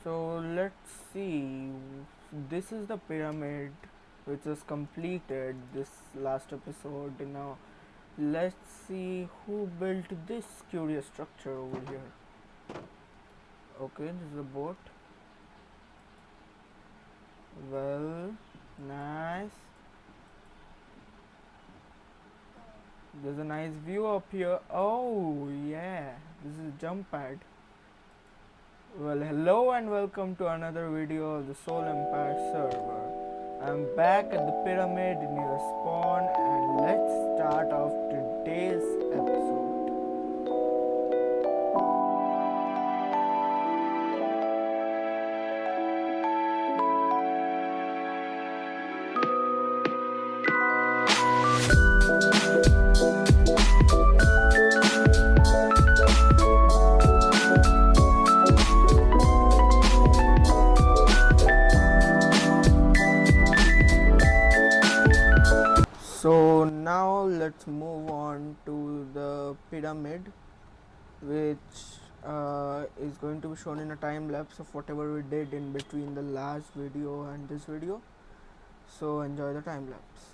So let's see. This is the pyramid which is completed this last episode. Now let's see who built this curious structure over here. Okay, this is a boat. Well, nice. There's a nice view up here. Oh yeah, this is a jump pad. Well, hello and welcome to another video of the Soul Empire server. I'm back at the pyramid near spawn and let's start off today's episode. So now let's move on to the pyramid, which is going to be shown in a time lapse of whatever we did in between the last video and this video. So enjoy the time lapse.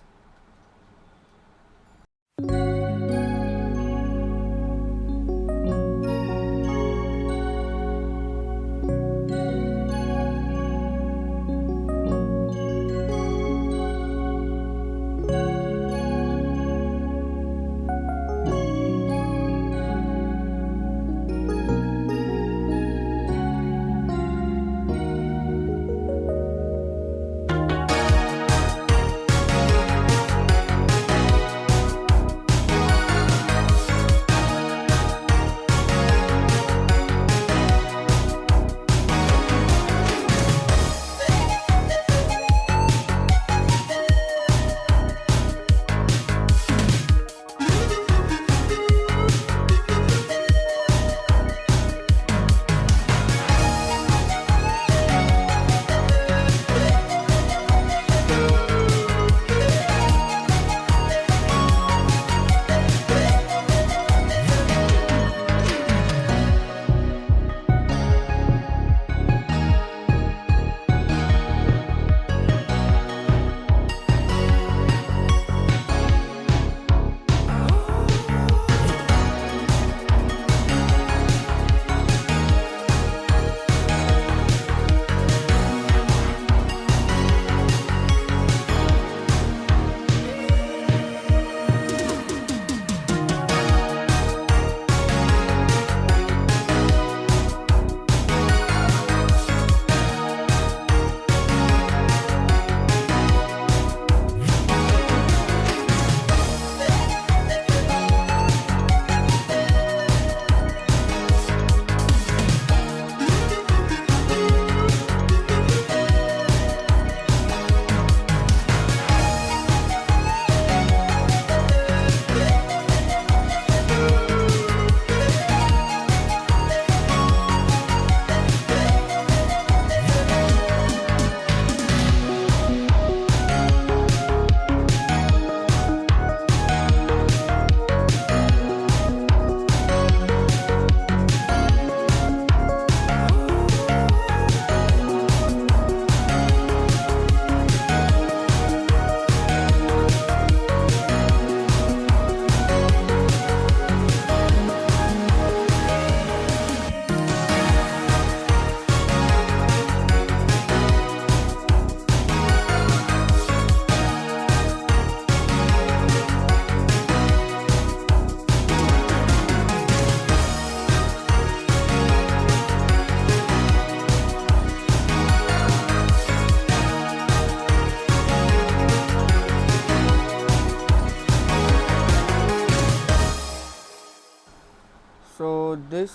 So this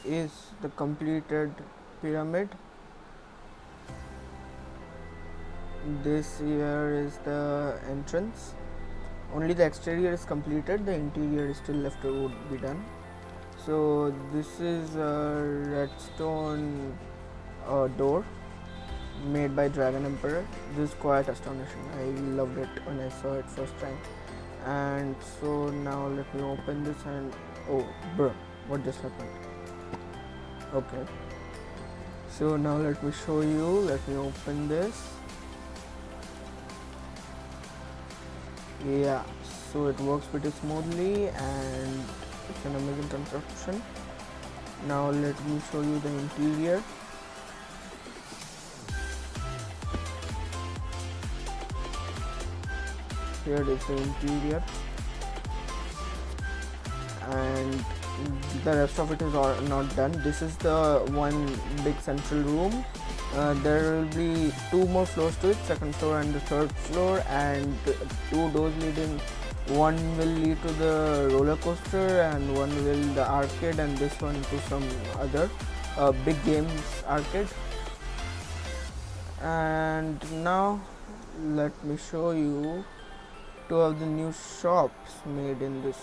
is the completed pyramid. This here is the entrance. Only the exterior is completed, the interior is still left to be done. So this is a redstone door made by Dragon Emperor. This is quite astonishing. I loved it when I saw it first time. And so now let me open this and oh bruh, what just happened? Okay, So now let me show you. Let me open this. Yeah, so it works pretty smoothly and it's an amazing construction. Now let me show you the interior. Here is the interior, and the rest of it is not done. This is the one big central room. There will be 2 more floors to it, second floor and the third floor, and 2 doors leading. One will lead to the roller coaster and one will the arcade, and this one to some other big games arcade. And now let me show you 2 of the new shops made in this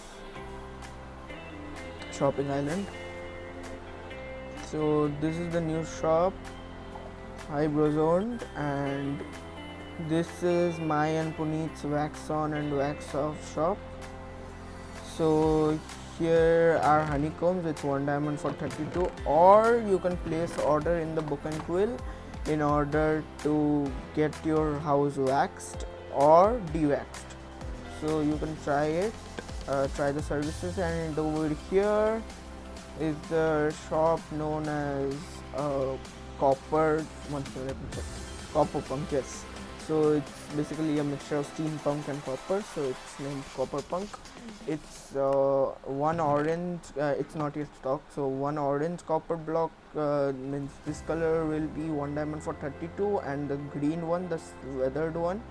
shopping island. So this is the new shop, eyebrows owned, and this is my and Puneet's wax on and wax off shop. So here are honeycombs with 1 diamond for 32, or you can place order in the book and quill in order to get your house waxed or de-waxed. So you can try it, try the services. And over here is the shop known as Copper. Let me check. Copper Punk, yes. So it's basically a mixture of steampunk and copper, so it's named Copper Punk. It's one orange, it's not yet stocked, so one orange copper block means this color will be 1 diamond for 32, and the green one, the weathered one,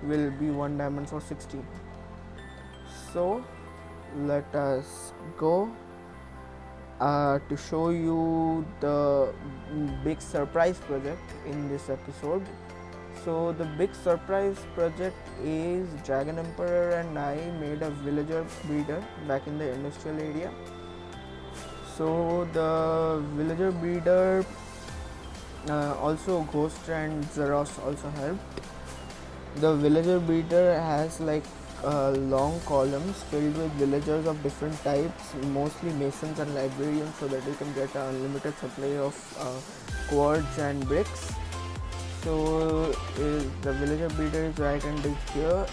will be 1 diamond for 16. So let us go to show you the big surprise project in this episode. So the big surprise project is Dragon Emperor and I made a villager breeder back in the industrial area. So the villager breeder, also Ghost and Zeros also helped. The villager breeder has like long columns filled with villagers of different types, mostly masons and librarians, so that you can get an unlimited supply of quartz and bricks. So the villager breeder is right under here.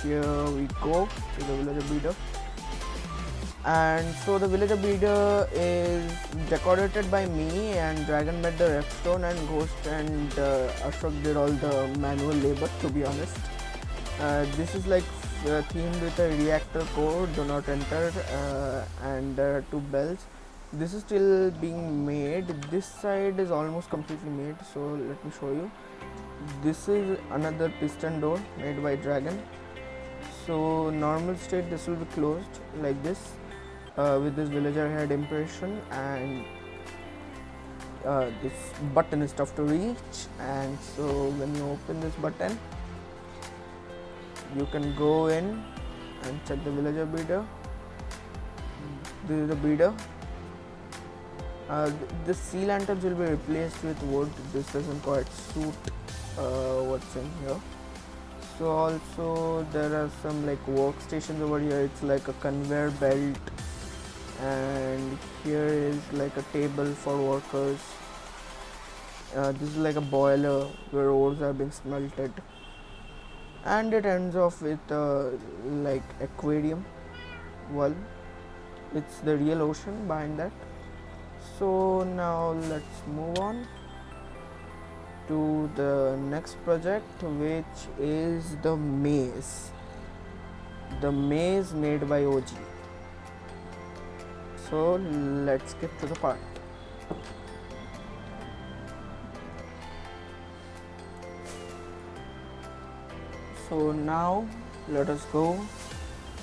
Here we go to the villager breeder. And so the villager breeder is decorated by me, and Dragon made the Redstone, and Ghost and Ashok did all the manual labor, to be honest. This is like themed with a reactor core, do not enter, and 2 bells. This is still being made. This side is almost completely made, so let me show you. This is another piston door made by Dragon. So normal state this will be closed like this, with this villager head impression, and this button is tough to reach. And so when you open this button, you can go in and check the villager breeder. This is the breeder. The sea lanterns will be replaced with wood. This doesn't quite suit what's in here. So also there are some like workstations over here. It's like a conveyor belt, and here is like a table for workers. This is like a boiler where ores are being smelted, and it ends off with like aquarium. Well, it's the real ocean behind that. So now let's move on to the next project, which is the maze. The maze made by OG. So let's get to the part. So now let us go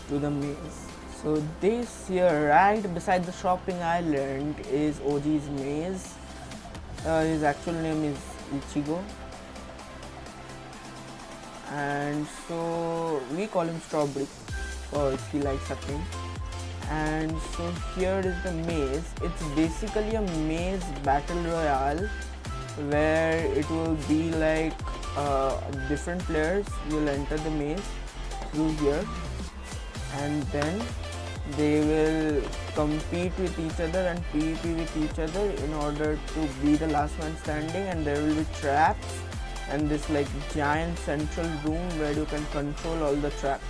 to the maze. So this here, right beside the shopping island, is OG's maze. His actual name is Ichigo, and so we call him Strawberry because he likes that name. And so here is the maze. It's basically a maze battle royale where it will be like different players will enter the maze through here, and then they will compete with each other and PvP with each other in order to be the last man standing, and there will be traps and this like giant central room where you can control all the traps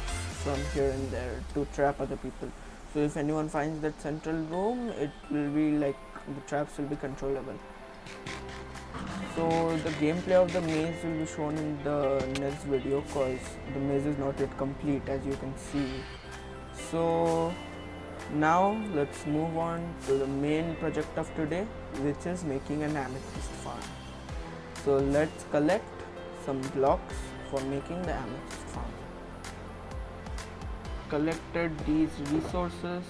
from here and there to trap other people. So if anyone finds that central room, it will be like the traps will be controllable. So the gameplay of the maze will be shown in the next video because the maze is not yet complete, as you can see. So now let's move on to the main project of today, which is making an amethyst farm. So let's collect some blocks for making the amethyst farm. Collected these resources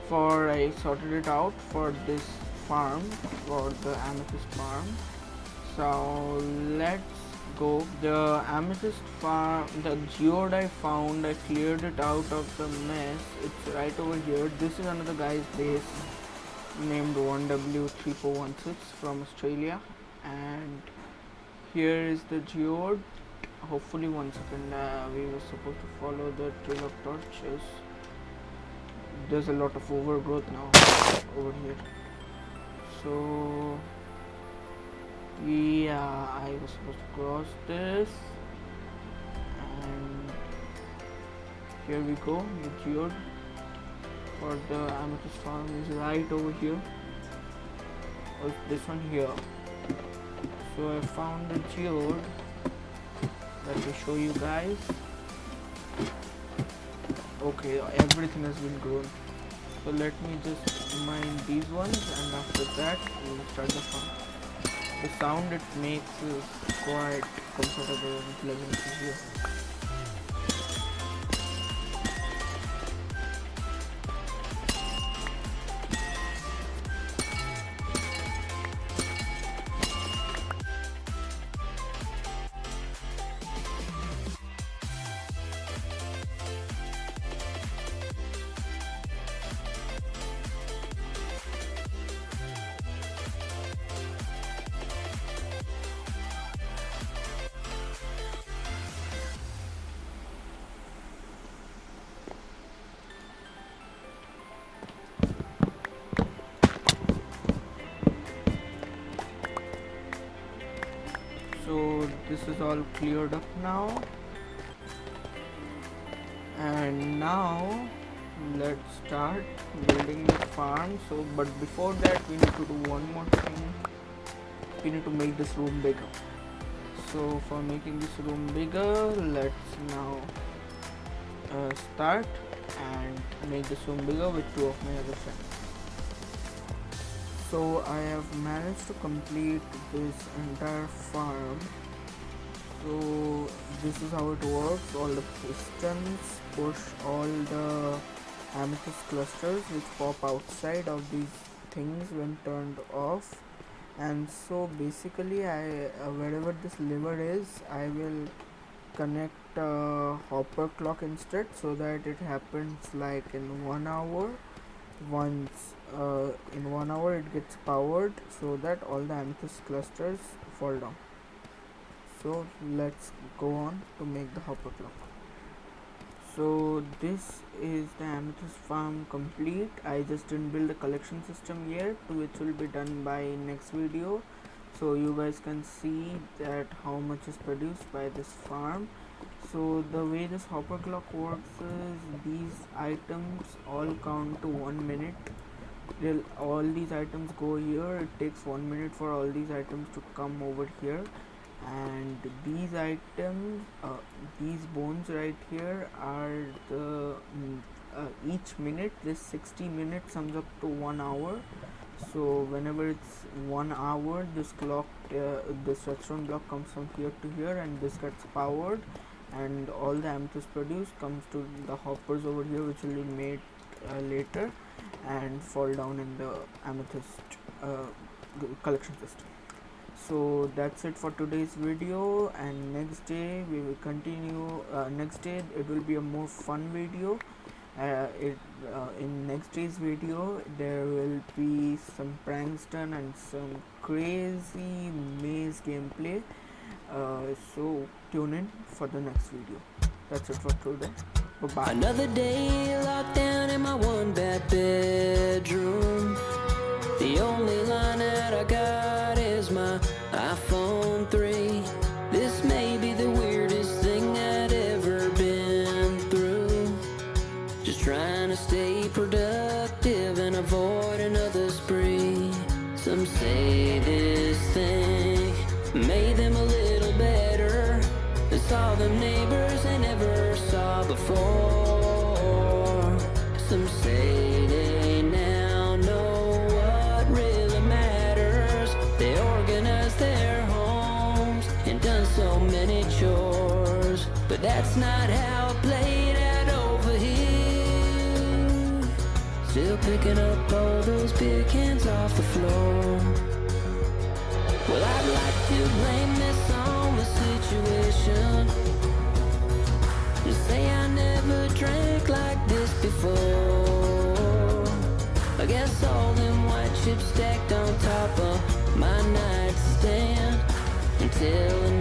for I sorted it out for this farm, for the amethyst farm. So let's go. The amethyst farm, the geode I found, I cleared it out of the mess. It's right over here. This is another guy's base named 1W3416 from Australia, and here is the geode. Hopefully, one second, we were supposed to follow the trail of torches. There's a lot of overgrowth now over here. So yeah, I was supposed to cross this, and here we go. The geode for the amethyst farm is right over here. Oh, this one here. So I found the geode. Let me show you guys. Okay, everything has been grown. So let me just mine these ones, and after that we'll start the farm. The sound it makes is quite comfortable and pleasant to hear. So this is all cleared up now, and now let's start building the farm. So but before that we need to do one more thing. We need to make this room bigger. So for making this room bigger, let's now start and make this room bigger with two of my other friends. So I have managed to complete this entire farm. So this is how it works. All the pistons push all the amethyst clusters which pop outside of these things when turned off. And so basically wherever this lever is, I will connect a hopper clock instead, so that it happens like in 1 hour. Once in 1 hour it gets powered, so that all the amethyst clusters fall down. So let's go on to make the hopper clock. So this is the amethyst farm complete. I just didn't build a collection system yet, which will be done by next video, so you guys can see that how much is produced by this farm. So the way this hopper clock works is these items all count to 1 minute. All these items go here. It takes 1 minute for all these items to come over here, and these items, these bones right here are the each minute, this 60 minutes sums up to 1 hour. So whenever it's 1 hour, this clock, this redstone block comes from here to here, and this gets powered, and all the amethyst produced comes to the hoppers over here, which will be made later and fall down in the amethyst collection system. So that's it for today's video, and next day we will continue. Next day it will be a more fun video. In next day's video there will be some pranks done and some crazy maze gameplay. So tune in for the next video. That's it for today. Bye. Bye-bye. Another day locked down in my one bed bedroom. The only line that I got is my iPhone 3. This may be the weirdest thing I'd ever been through. Just trying to stay productive and avoid another spree. Some say this thing made them a little better than saw them neighbors they never saw before. Some say they now know what really matters. They organized their homes and done so many chores, but that's not how it played out over here. Still picking up all those beer cans off the floor. Well, I'd like to blame this on the situation. Just say I never drank like this before. I guess all them white chips stacked on top of my nightstand until